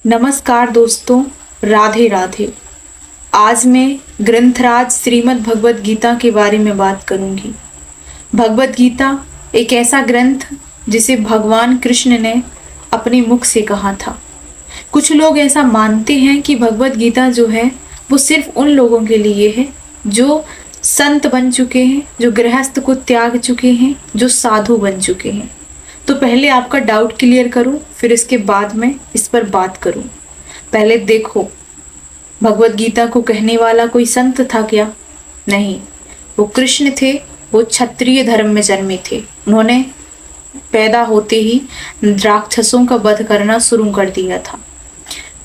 नमस्कार दोस्तों, राधे राधे। आज मैं ग्रंथराज श्रीमद् भगवत गीता के बारे में बात करूंगी। भगवत गीता एक ऐसा ग्रंथ जिसे भगवान कृष्ण ने अपने मुख से कहा था। कुछ लोग ऐसा मानते हैं कि भगवत गीता जो है वो सिर्फ उन लोगों के लिए है जो संत बन चुके हैं, जो गृहस्थ को त्याग चुके हैं, जो साधु बन चुके हैं। तो पहले आपका डाउट क्लियर करूं, फिर इसके बाद मैं इस पर बात करूं। पहले देखो, भगवत गीता को कहने वाला कोई संत था क्या? नहीं, वो कृष्ण थे। वो क्षत्रिय धर्म में जन्मे थे। उन्होंने पैदा होते ही राक्षसों का वध करना शुरू कर दिया था।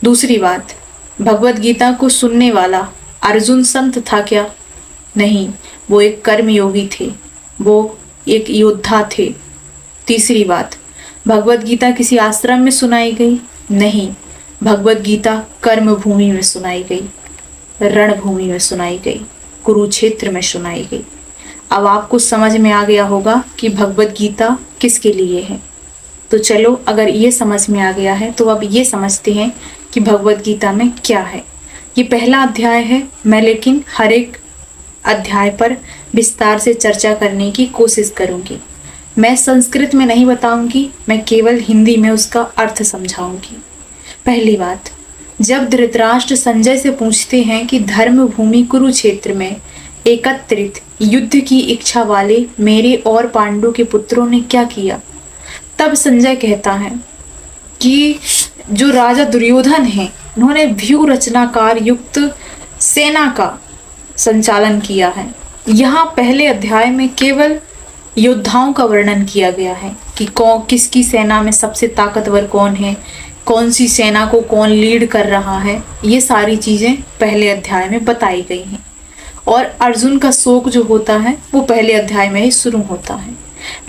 दूसरी बात, भगवत गीता को सुनने वाला अर्जुन संत था क्या? नहीं, वो एक कर्मयोगी थे, वो एक योद्धा थे। तीसरी बात, भगवत गीता किसी आश्रम में सुनाई गई? नहीं, भगवत गीता कर्म भूमि में सुनाई गई, रणभूमि में सुनाई गई, कुरुक्षेत्र में सुनाई गई। अब आपको समझ में आ गया होगा कि भगवत गीता किसके लिए है। तो चलो, अगर ये समझ में आ गया है तो अब ये समझते हैं कि भगवत गीता में क्या है। ये पहला अध्याय है। मैं लेकिन हर एक अध्याय पर विस्तार से चर्चा करने की कोशिश करूंगी। मैं संस्कृत में नहीं बताऊंगी, मैं केवल हिंदी में उसका अर्थ समझाऊंगी। पहली बात, जब धृतराष्ट्र संजय से पूछते हैं कि धर्म भूमि कुरुक्षेत्र में एकत्रित युद्ध की इच्छा वाले मेरे और पांडु के पुत्रों ने क्या किया, तब संजय कहता है कि जो राजा दुर्योधन हैं, उन्होंने व्यूह रचनाकार युक्त सेना का संचालन किया है। यहाँ पहले अध्याय में केवल योद्धाओं का वर्णन किया गया है कि किसकी सेना में सबसे ताकतवर कौन है, कौन सी सेना को कौन लीड कर रहा है। ये सारी चीजें पहले अध्याय में बताई गई हैं। और अर्जुन का शोक जो होता है वो पहले अध्याय में ही शुरू होता है।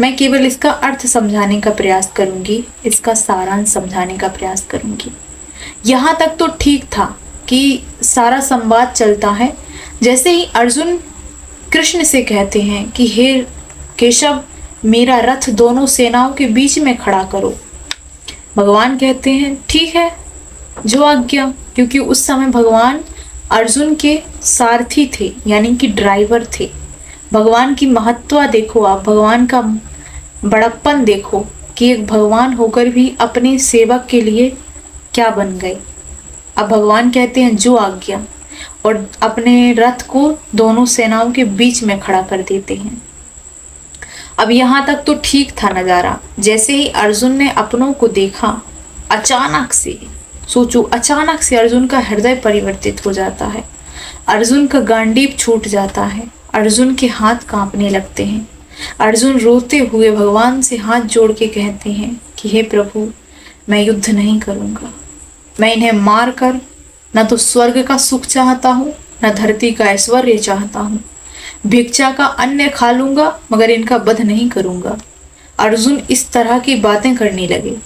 मैं केवल इसका अर्थ समझाने का प्रयास करूंगी, इसका सारांश समझाने का प्रयास करूंगी। यहाँ तक तो ठीक था कि सारा संवाद चलता है। जैसे ही अर्जुन कृष्ण से कहते हैं कि हे केशव, मेरा रथ दोनों सेनाओं के बीच में खड़ा करो, भगवान कहते हैं ठीक है, जो आज्ञा। क्योंकि उस समय भगवान अर्जुन के सारथी थे, यानी कि ड्राइवर थे। भगवान की महत्व देखो आप, भगवान का बड़प्पन देखो कि एक भगवान होकर भी अपने सेवक के लिए क्या बन गए। अब भगवान कहते हैं जो आज्ञा, और अपने रथ को दोनों सेनाओं के बीच में खड़ा कर देते हैं। अब यहाँ तक तो ठीक था नजारा। जैसे ही अर्जुन ने अपनों को देखा, अचानक से सोचो, अचानक से अर्जुन का हृदय परिवर्तित हो जाता है। अर्जुन का गांडीव छूट जाता है। अर्जुन के हाथ कांपने लगते हैं। अर्जुन रोते हुए भगवान से हाथ जोड़ के कहते हैं कि हे प्रभु, मैं युद्ध नहीं करूंगा। मैं इन्हें मार कर न तो स्वर्ग का सुख चाहता हूँ, न धरती का ऐश्वर्य चाहता हूँ। भिक्षा का अन्न खा लूंगा, मगर इनका वध नहीं करूंगा। अर्जुन इस तरह की बातें करने लगे।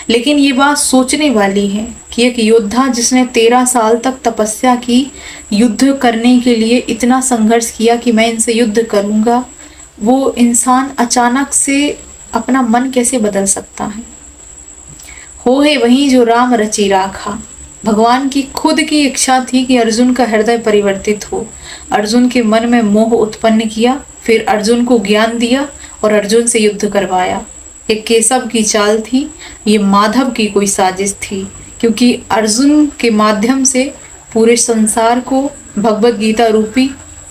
लेकिन ये बात सोचने वाली है कि एक योद्धा जिसने 13 साल तक तपस्या की, युद्ध करने के लिए इतना संघर्ष किया कि मैं इनसे युद्ध करूंगा, वो इंसान अचानक से अपना मन कैसे बदल सकता है। हो है वही जो राम रचि राखा। भगवान की खुद की इच्छा थी कि अर्जुन का हृदय परिवर्तित हो। अर्जुन के मन में मोह उत्पन्न किया, फिर अर्जुन को ज्ञान दिया और अर्जुन से युद्ध करवाया। ये केशव की चाल थी, ये माधव की कोई साजिश थी, क्योंकि अर्जुन के माध्यम से पूरे संसार को भगवत गीता रूपी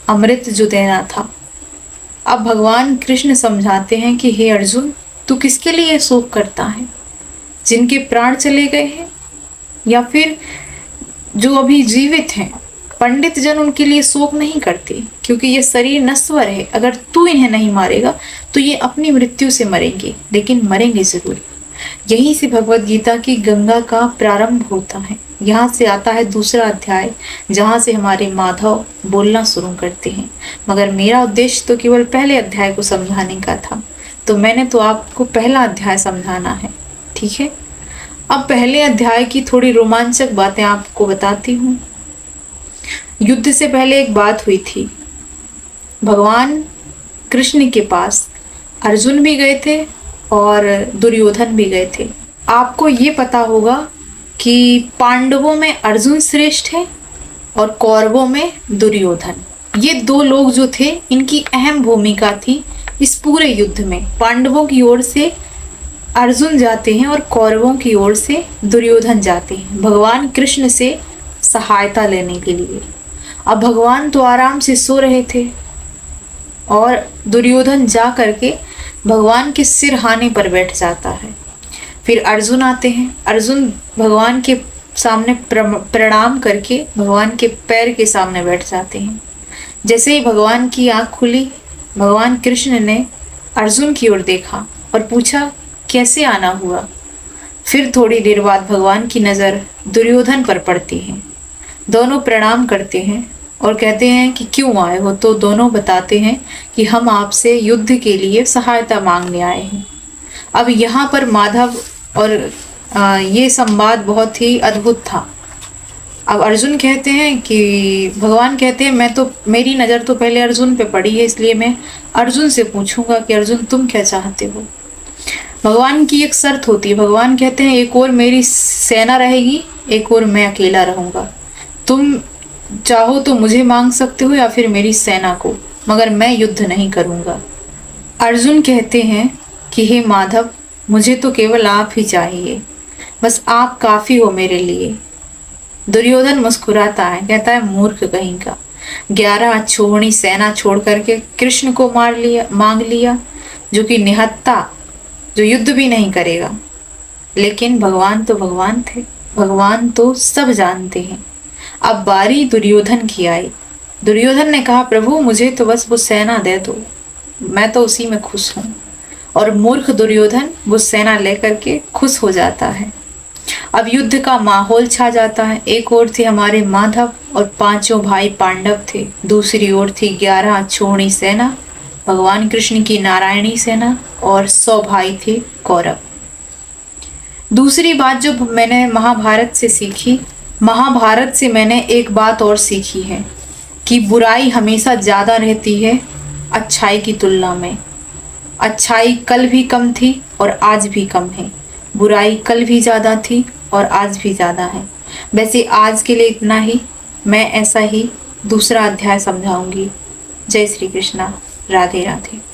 अमृत जो देना था। अब भगवान कृष्ण समझाते हैं कि हे अर्जुन, तू किसके लिए शोक करता है? जिनके प्राण चले गए हैं या फिर जो अभी जीवित हैं? पंडित जन उनके लिए शोक नहीं करते, क्योंकि ये शरीर नश्वर है। अगर तू इन्हें नहीं मारेगा तो ये अपनी मृत्यु से मरेंगे, लेकिन मरेंगे जरूर। यहीं से भगवत गीता की गंगा का प्रारंभ होता है। यहाँ से आता है दूसरा अध्याय, जहाँ से हमारे माधव बोलना शुरू करते हैं। मगर मेरा उद्देश्य तो केवल पहले अध्याय को समझाने का था, तो मैंने तो आपको पहला अध्याय समझाना है, ठीक है। अब पहले अध्याय की थोड़ी रोमांचक बातें आपको बताती हूँ। युद्ध से पहले एक बात हुई थी। भगवान कृष्ण के पास अर्जुन भी गए थे और दुर्योधन भी गए थे। आपको ये पता होगा कि पांडवों में अर्जुन श्रेष्ठ है और कौरवों में दुर्योधन। ये दो लोग जो थे, इनकी अहम भूमिका थी इस पूरे युद्ध में। पांडवों की ओर से अर्जुन जाते हैं और कौरवों की ओर से दुर्योधन जाते हैं भगवान कृष्ण से सहायता लेने के लिए। अब भगवान तो आराम से सो रहे थे और दुर्योधन जा करके भगवान के सिरहाने पर बैठ जाता है। फिर अर्जुन आते हैं। अर्जुन भगवान के सामने प्रणाम करके भगवान के पैर के सामने बैठ जाते हैं। जैसे ही भगवान की आंख खुली, भगवान कृष्ण ने अर्जुन की ओर देखा और पूछा कैसे आना हुआ। फिर थोड़ी देर बाद भगवान की नज़र दुर्योधन पर पड़ती है। दोनों प्रणाम करते हैं और कहते हैं कि क्यों आए हो। तो दोनों बताते हैं कि हम आपसे युद्ध के लिए सहायता मांगने आए हैं। अब यहाँ पर माधव और ये संवाद बहुत ही अद्भुत था। अब अर्जुन कहते हैं कि भगवान कहते हैं मेरी नज़र तो पहले अर्जुन पे पड़ी है, इसलिए मैं अर्जुन से पूछूंगा कि अर्जुन तुम क्या चाहते हो। भगवान की एक शर्त होती है। भगवान कहते हैं एक और मेरी सेना रहेगी, एक और मैं अकेला रहूंगा। तुम चाहो तो मुझे मांग सकते हो या फिर मेरी सेना को, मगर मैं युद्ध नहीं करूंगा। अर्जुन कहते हैं कि हे माधव, मुझे तो केवल आप ही चाहिए, बस आप काफी हो मेरे लिए। दुर्योधन मुस्कुराता है, कहता है मूर्ख कहीं का, 11 अक्षौहिणी सेना छोड़ करके कृष्ण को मांग लिया, जो कि निहत्था, जो युद्ध भी नहीं करेगा। लेकिन भगवान तो भगवान थे, भगवान तो सब जानते हैं। अब बारी दुर्योधन की आई। दुर्योधन ने कहा प्रभु मुझे तो बस वो सेना दे दो, मैं तो उसी में खुश हूँ। और मूर्ख दुर्योधन वो सेना लेकर के खुश हो जाता है। अब युद्ध का माहौल छा जाता है। एक ओर थे हमारे माधव और 5 भाई पांडव थे, दूसरी ओर थी 11 अक्षौहिणी सेना, भगवान कृष्ण की नारायणी सेना, और 100 भाई थे कौरव। दूसरी बात जो मैंने महाभारत से सीखी, महाभारत से मैंने एक बात और सीखी है कि बुराई हमेशा ज़्यादा रहती है अच्छाई की तुलना में। अच्छाई कल भी कम थी और आज भी कम है, बुराई कल भी ज़्यादा थी और आज भी ज़्यादा है। वैसे आज के लिए इतना ही। मैं ऐसा ही दूसरा अध्याय समझाऊंगी। जय श्री कृष्णा। राधे राधे।